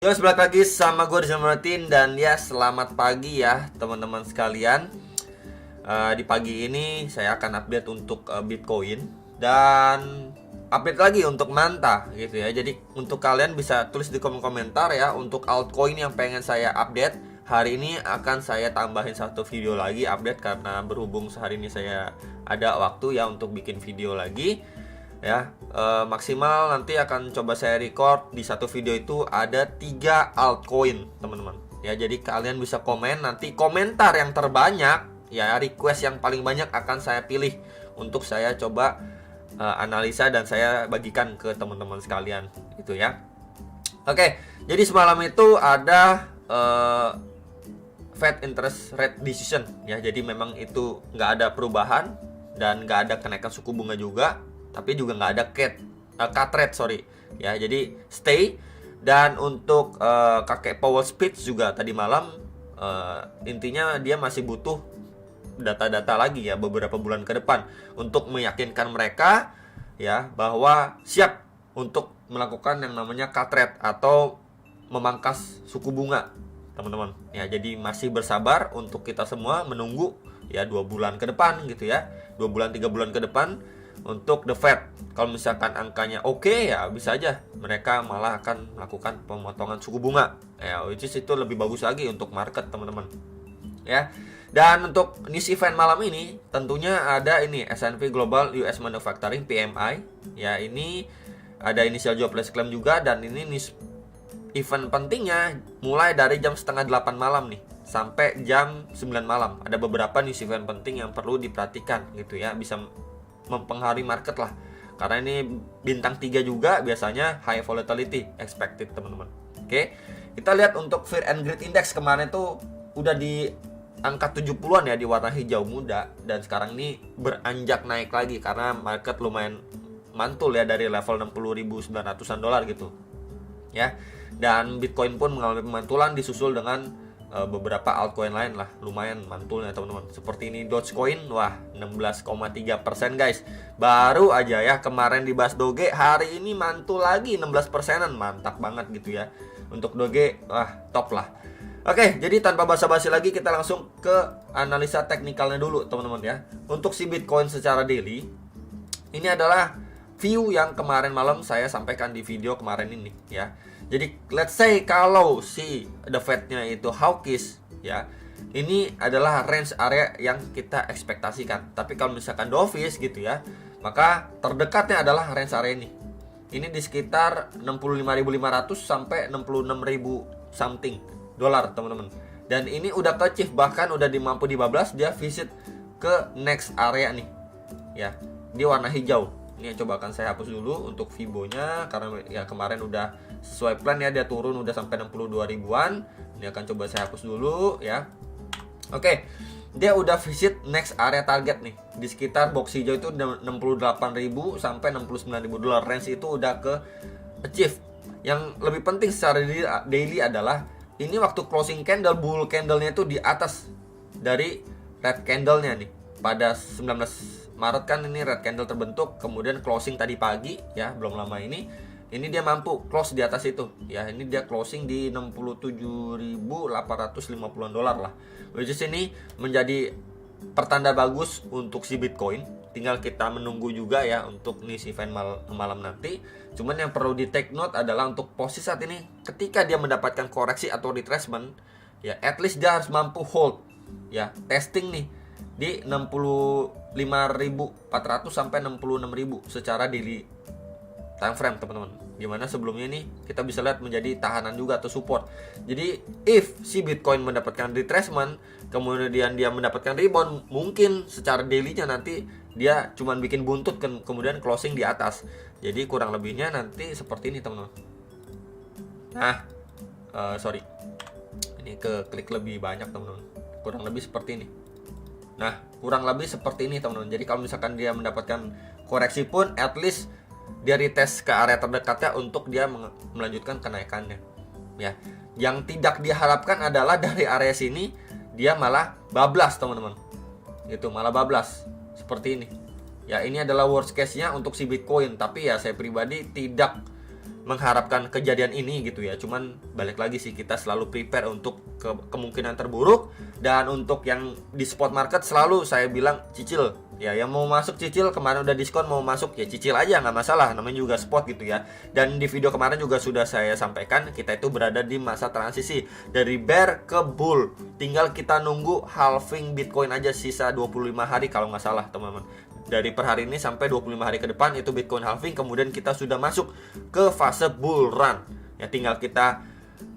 Yo, balik lagi sama gue Rizal Martin. Dan ya, selamat pagi ya teman-teman sekalian. Di pagi ini saya akan update untuk Bitcoin dan update lagi untuk Manta gitu ya. Jadi untuk kalian bisa tulis di kolom komentar ya, untuk altcoin yang pengen saya update. Hari ini akan saya tambahin satu video lagi update, karena berhubung sehari ini saya ada waktu ya untuk bikin video lagi ya. Maksimal nanti akan coba saya record di satu video itu ada 3 altcoin teman-teman ya. Jadi kalian bisa komen, nanti komentar yang terbanyak ya, request yang paling banyak akan saya pilih untuk saya coba analisa dan saya bagikan ke teman-teman sekalian gitu ya. Oke, jadi semalam itu ada Fed interest rate decision ya. Jadi memang itu nggak ada perubahan dan nggak ada kenaikan suku bunga juga, tapi juga nggak ada cut rate, sorry ya. Jadi stay. Dan untuk kakek Powell speech juga tadi malam, intinya dia masih butuh data-data lagi ya beberapa bulan ke depan untuk meyakinkan mereka ya bahwa siap untuk melakukan yang namanya cut rate atau memangkas suku bunga teman-teman ya. Jadi masih bersabar untuk kita semua menunggu ya 2 bulan ke depan gitu ya, 2 bulan 3 bulan ke depan untuk the Fed. Kalau misalkan angkanya oke ya, bisa aja mereka malah akan melakukan pemotongan suku bunga ya, which is itu lebih bagus lagi untuk market teman-teman ya. Dan untuk news event malam ini tentunya ada ini S&P Global US Manufacturing PMI ya. Ini ada initial jobless claim juga, dan ini news event pentingnya mulai dari jam setengah 8 malam nih sampai jam 9 malam. Ada beberapa news event penting yang perlu diperhatikan gitu ya, bisa mempengaruhi market lah, karena ini bintang 3 juga biasanya high volatility expected teman-teman. Oke, kita lihat untuk Fear and Greed Index kemarin tuh udah di angka 70-an ya, di warna hijau muda, dan sekarang ini beranjak naik lagi karena market lumayan mantul ya dari level 60.900-an dolar gitu ya. Dan Bitcoin pun mengalami pemantulan, disusul dengan beberapa altcoin lain lah lumayan mantulnya teman-teman. Seperti ini Dogecoin, wah 16,3% guys. Baru aja ya kemarin dibahas Doge, hari ini mantul lagi 16%-an, mantap banget gitu ya. Untuk Doge, wah top lah. Oke, jadi tanpa basa-basi lagi kita langsung ke analisa teknikalnya dulu teman-teman ya. Untuk si Bitcoin secara daily, ini adalah view yang kemarin malam saya sampaikan di video kemarin ini ya. Jadi let's say kalau si the Fed-nya itu hawkish ya, ini adalah range area yang kita ekspektasikan. Tapi kalau misalkan dovish gitu ya, maka terdekatnya adalah range area ini. Ini di sekitar 65.500 sampai 66.000 something dolar teman-teman. Dan ini udah ke achieve, bahkan udah dimampu dibablas, dia visit ke next area nih ya, di warna hijau. Ini coba akan saya hapus dulu untuk Fibonya, karena ya kemarin udah sesuai plan ya, dia turun udah sampai 62 ribuan. Ini akan coba saya hapus dulu ya. Oke, dia udah visit next area target nih di sekitar box hijau itu 68.000 sampai 69.000 dolar. Range itu udah ke achieve. Yang lebih penting secara daily adalah ini waktu closing candle, bull candle-nya itu di atas dari red candle-nya nih. Pada 19 Maret kan ini red candle terbentuk, kemudian closing tadi pagi ya, belum lama ini dia mampu close di atas itu ya. Ini dia closing di 67.850-an dolar lah, which is ini menjadi pertanda bagus untuk si Bitcoin. Tinggal kita menunggu juga ya untuk news event malam nanti. Cuman yang perlu di take note adalah untuk posisi saat ini, ketika dia mendapatkan koreksi atau retracement ya, at least dia harus mampu hold ya, testing nih di 65.400 sampai 66.000 secara daily time frame teman-teman. Gimana sebelumnya nih kita bisa lihat menjadi tahanan juga atau support. Jadi if si Bitcoin mendapatkan retracement, kemudian dia mendapatkan rebound, mungkin secara daily-nya nanti dia cuman bikin buntut kemudian closing di atas. Jadi kurang lebihnya nanti seperti ini teman-teman. Nah, sorry, ini ke klik lebih banyak teman-teman. Kurang lebih seperti ini. Nah, kurang lebih seperti ini teman-teman. Jadi kalau misalkan dia mendapatkan koreksi pun, at least dia retest ke area terdekatnya untuk dia melanjutkan kenaikannya ya. Yang tidak diharapkan adalah dari area sini dia malah bablas teman-teman. Itu malah bablas seperti ini ya. Ini adalah worst case-nya untuk si Bitcoin, tapi ya saya pribadi tidak mengharapkan kejadian ini gitu ya. Cuman balik lagi sih, kita selalu prepare untuk kemungkinan terburuk. Dan untuk yang di spot market selalu saya bilang cicil ya, yang mau masuk cicil, kemarin udah diskon mau masuk ya cicil aja, nggak masalah, namanya juga spot gitu ya. Dan di video kemarin juga sudah saya sampaikan, kita itu berada di masa transisi dari bear ke bull, tinggal kita nunggu halving Bitcoin aja, sisa 25 hari kalau nggak salah teman-teman. Dari per hari ini sampai 25 hari ke depan itu Bitcoin halving, kemudian kita sudah masuk ke fase bull run ya. Tinggal kita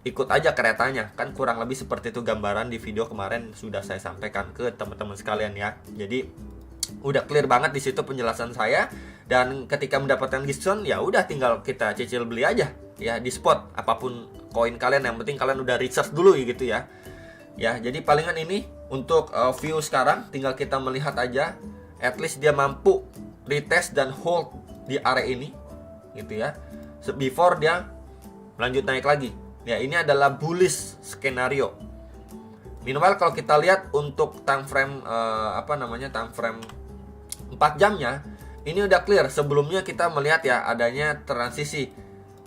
ikut aja keretanya, kan kurang lebih seperti itu gambaran di video kemarin sudah saya sampaikan ke teman-teman sekalian ya. Jadi udah clear banget di situ penjelasan saya. Dan ketika mendapatkan diskon ya udah tinggal kita cicil beli aja ya di spot apapun koin kalian, yang penting kalian udah research dulu gitu ya. Ya, jadi palingan ini untuk view sekarang tinggal kita melihat aja, at least dia mampu retest dan hold di area ini gitu ya, before dia lanjut naik lagi. Ya, ini adalah bullish skenario. Minimal kalau kita lihat untuk time frame time frame 4 jamnya ini udah clear. Sebelumnya kita melihat ya adanya transisi.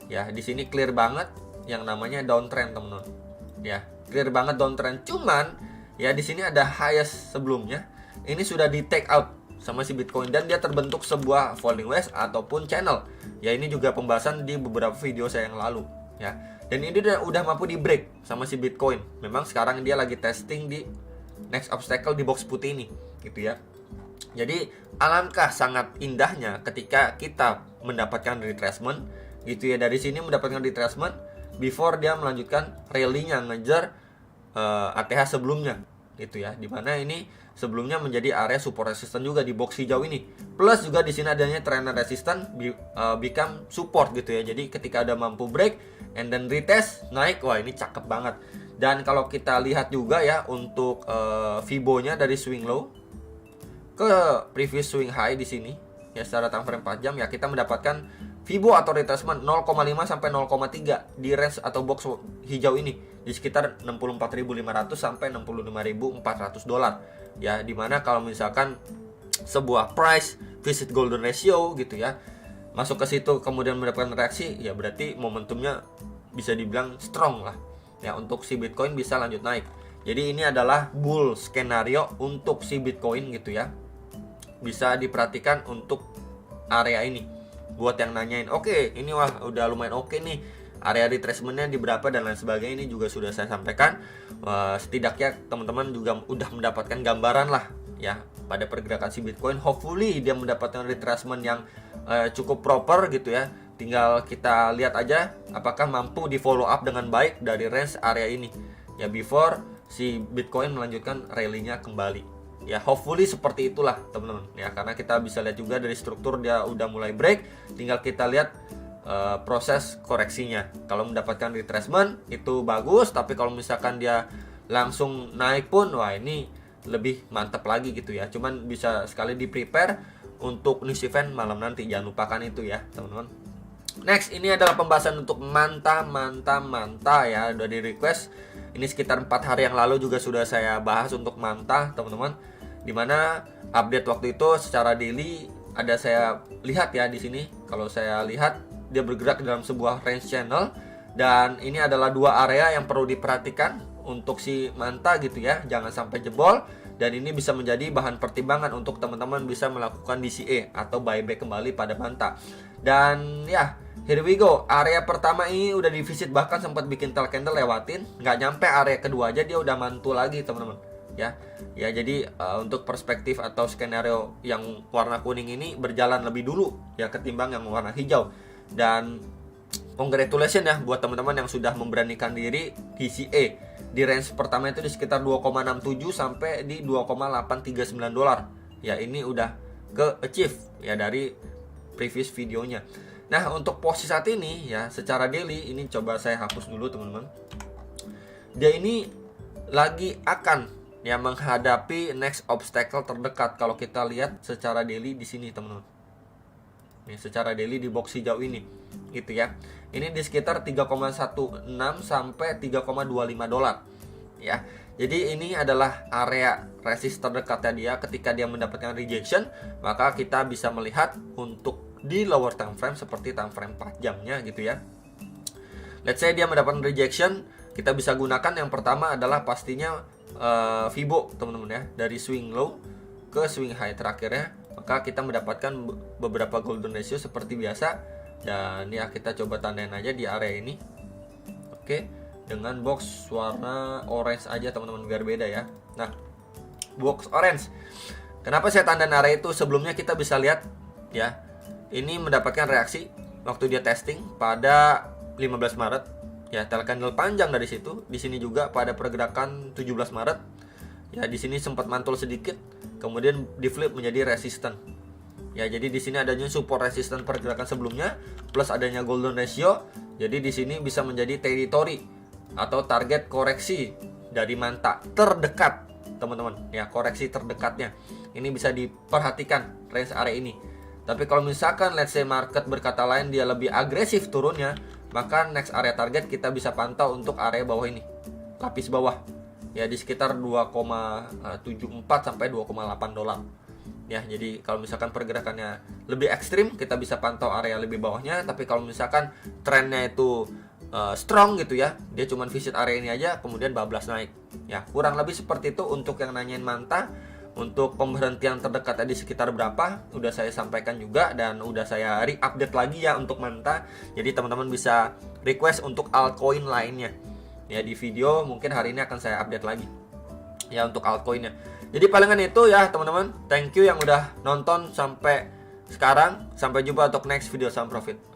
Ya, di sini clear banget yang namanya downtrend, teman-teman. Ya, clear banget downtrend. Cuman ya di sini ada highest sebelumnya. Ini sudah di take out sama si Bitcoin dan dia terbentuk sebuah falling wedge ataupun channel. Ya, ini juga pembahasan di beberapa video saya yang lalu ya. Dan ini udah mampu di break sama si Bitcoin. Memang sekarang dia lagi testing di next obstacle di box putih ini gitu ya. Jadi alangkah sangat indahnya ketika kita mendapatkan retracement gitu ya. Dari sini mendapatkan retracement before dia melanjutkan rally-nya ngejar ATH sebelumnya gitu ya. Dimana ini sebelumnya menjadi area support resistance juga di box hijau ini. Plus juga di sini adanya trend resistance become support gitu ya. Jadi ketika ada mampu break and then retest naik, wah ini cakep banget. Dan kalau kita lihat juga ya untuk Fibo-nya dari swing low ke previous swing high di sini ya, secara time frame 4 jam ya kita mendapatkan Fibo atau retracement 0,5 sampai 0,3 di range atau box hijau ini di sekitar 64.500 sampai 65.400 dolar ya. Dimana kalau misalkan sebuah price visit golden ratio gitu ya masuk ke situ kemudian mendapatkan reaksi, ya berarti momentumnya bisa dibilang strong lah ya untuk si Bitcoin bisa lanjut naik. Jadi ini adalah bull skenario untuk si Bitcoin gitu ya. Bisa diperhatikan untuk area ini. Buat yang nanyain, oke, ini wah udah lumayan oke nih, area retracement-nya di berapa dan lain sebagainya, ini juga sudah saya sampaikan. Setidaknya teman-teman juga udah mendapatkan gambaran lah ya pada pergerakan si Bitcoin. Hopefully dia mendapatkan retracement yang cukup proper gitu ya. Tinggal kita lihat aja apakah mampu di follow up dengan baik dari range area ini ya, before si Bitcoin melanjutkan rally-nya kembali. Ya, hopefully seperti itulah teman-teman ya, karena kita bisa lihat juga dari struktur dia udah mulai break, tinggal kita lihat proses koreksinya. Kalau mendapatkan retracement itu bagus, tapi kalau misalkan dia langsung naik pun wah ini lebih mantap lagi gitu ya. Cuman bisa sekali di prepare untuk news event malam nanti, jangan lupakan itu ya teman-teman. Next, ini adalah pembahasan untuk manta ya, udah di request. Ini sekitar 4 hari yang lalu juga sudah saya bahas untuk manta teman-teman, dimana update waktu itu secara daily ada saya lihat ya di sini. Kalau saya lihat dia bergerak dalam sebuah range channel, dan ini adalah dua area yang perlu diperhatikan untuk si manta gitu ya, jangan sampai jebol. Dan ini bisa menjadi bahan pertimbangan untuk teman-teman bisa melakukan DCA atau buyback kembali pada manta. Dan ya, here we go. Area pertama ini udah divisit, bahkan sempat bikin tail candle lewatin, nggak nyampe area kedua aja dia udah mantul lagi teman-teman ya. Jadi untuk perspektif atau skenario yang warna kuning ini berjalan lebih dulu ya ketimbang yang warna hijau. Dan congratulations ya buat teman-teman yang sudah memberanikan diri DCA di range pertama itu di sekitar 2,67 sampai di 2,839 dolar. Ya, ini udah ke achieve ya dari previous videonya. Nah, untuk posisi saat ini ya secara daily ini coba saya hapus dulu teman-teman. Dia ini lagi akan ya menghadapi next obstacle terdekat kalau kita lihat secara daily di sini teman-teman. Nih, secara daily di box hijau ini gitu ya. Ini di sekitar 3,16 sampai 3,25 dolar ya. Jadi ini adalah area resist terdekatnya dia. Ketika dia mendapatkan rejection, maka kita bisa melihat untuk di lower time frame seperti time frame 4 jamnya gitu ya. Let's say dia mendapatkan rejection, kita bisa gunakan yang pertama adalah pastinya Fibo teman-teman ya, dari swing low ke swing high terakhirnya, maka kita mendapatkan beberapa golden ratio seperti biasa. Dan ya kita coba tandain aja di area ini. Oke, dengan box warna orange aja teman-teman biar beda ya. Nah, box orange. Kenapa saya tandain area itu? Sebelumnya kita bisa lihat ya, ini mendapatkan reaksi waktu dia testing pada 15 Maret. Ya, tail candle panjang dari situ. Di sini juga pada pergerakan 17 Maret. Ya, di sini sempat mantul sedikit, kemudian di flip menjadi resisten. Ya, jadi di sini adanya support resisten pergerakan sebelumnya plus adanya golden ratio. Jadi di sini bisa menjadi territory atau target koreksi dari manta terdekat, teman-teman. Ya, koreksi terdekatnya. Ini bisa diperhatikan range area ini. Tapi kalau misalkan let's say market berkata lain dia lebih agresif turunnya, maka next area target kita bisa pantau untuk area bawah ini. Lapis bawah. Ya, di sekitar 2,74 sampai 2,8 dolar. Ya, jadi kalau misalkan pergerakannya lebih ekstrim, kita bisa pantau area lebih bawahnya. Tapi kalau misalkan trennya itu strong gitu ya, dia cuma visit area ini aja, kemudian bablas naik. Ya, kurang lebih seperti itu untuk yang nanyain manta. Untuk pemberhentian terdekat tadi sekitar berapa, udah saya sampaikan juga dan udah saya re-update lagi ya untuk manta. Jadi teman-teman bisa request untuk altcoin lainnya. Ya, di video mungkin hari ini akan saya update lagi ya untuk altcoinnya. Jadi palingan itu ya teman-teman. Thank you yang udah nonton sampai sekarang. Sampai jumpa untuk next video. Salam profit.